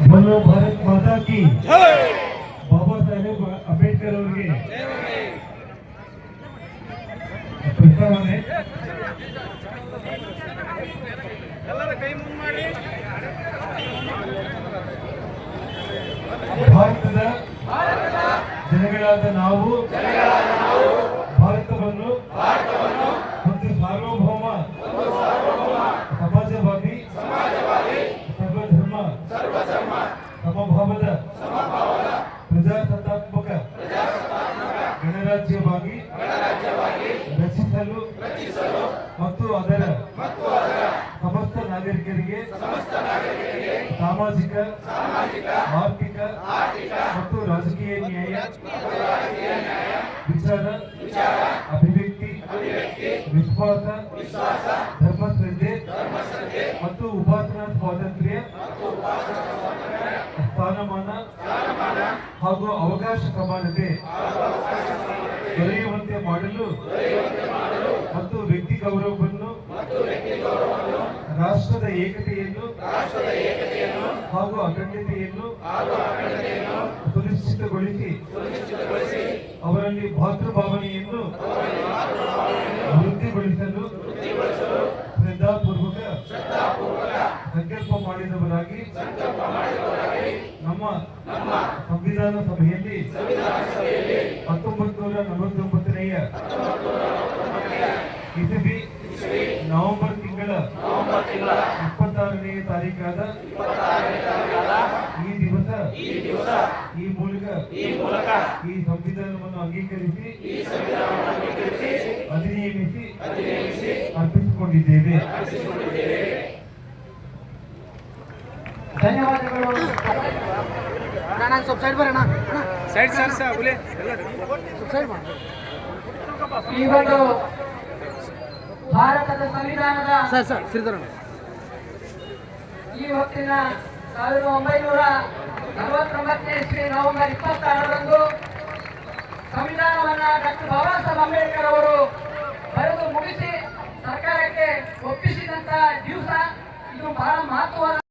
बोलो भारत माता की बाबा साहेब अंबेडकर ಅವರಿಗೆ ಪ್ರಸ್ತಾವನೆ ಭಾರತದ ಜನಗಳಾದ ನಾವು ಭಾರತವನ್ನು ಒಂದು ಸಾರ್ವಭೌಮ ಸಮಾಜವಾದಿ ಸರ್ವಧರ್ಮ ಸಮಭಾವದ ಪ್ರಜಾಸತ್ತಾತ್ಮಕ ಗಣರಾಜ್ಯವಾಗಿ ರಚಿಸಲು ಮತ್ತು ಅದರ ಸಮಸ್ತ ನಾಗರಿಕರಿಗೆ ಸಾಮಾಜಿಕ ಆರ್ಥಿಕ ಮತ್ತು ರಾಜಕೀಯ ನ್ಯಾಯ ವಿಚಾರ ಅಭಿವ್ಯಕ್ತಿ ವಿಶ್ವಾಸ ಧರ್ಮಶ್ರದ್ಧೆ ಮತ್ತು ಉಪಾಸನಾ ಸ್ವಾತಂತ್ರ್ಯ ಸ್ಥಾನಮಾನ ಹಾಗೂ ಅವಕಾಶ ಸಮಾನತೆ ದೊರೆಯುವಂತೆ ಮಾಡಲು ಮತ್ತು ವ್ಯಕ್ತಿ ಗೌರವವನ್ನು ರಾಷ್ಟ್ರದ ಏಕತೆಯನ್ನು ಹಾಗೂ ಅಖಂಡತೆಯನ್ನು ಸುನಿಶ್ಚಿತಗೊಳಿಸಿ ಅವರಲ್ಲಿ ಭಾತೃಭಾವನೆಯನ್ನು ವೃದ್ಧಿಗೊಳಿಸಲು ಶ್ರದ್ಧಾಪೂರ್ವಕ ಸಂಕಲ್ಪ ಮಾಡಿದವರಾಗಿ ನಮ್ಮ ಸಂವಿಧಾನ ಸಭೆಯಲ್ಲಿ 1949ನೇ ಇಸವಿ ನವೆಂಬರ್ ತಿಂಗಳ 26ನೇ ತಾರೀಕಾದ ಈ ದಿವಸ ಈ ಮೂಲಕ ಈ ಸಂವಿಧಾನವನ್ನು ಅಂಗೀಕರಿಸಿ ಅಧಿನಿಯಮಿಸಿ ಅರ್ಪಿಸಿಕೊಂಡಿದ್ದೇವೆ. ಧನ್ಯವಾದಗಳು. ಈ ಒಂದು ಭಾರತದ ಸಂವಿಧಾನದ ಈ ಹೊತ್ತಿನ 1949 ಇಸ್ವಿ ನವೆಂಬರ್ 26ರಂದು ಸಂವಿಧಾನವನ್ನ ಡಾಕ್ಟರ್ ಬಾಬಾ ಸಾಹೇಬ್ ಅಂಬೇಡ್ಕರ್ ಅವರು ಬರೆದು ಮುಗಿಸಿ ಸರ್ಕಾರಕ್ಕೆ ಒಪ್ಪಿಸಿದಂತ ದಿವಸ ಇದು ಬಹಳ ಮಹತ್ವದ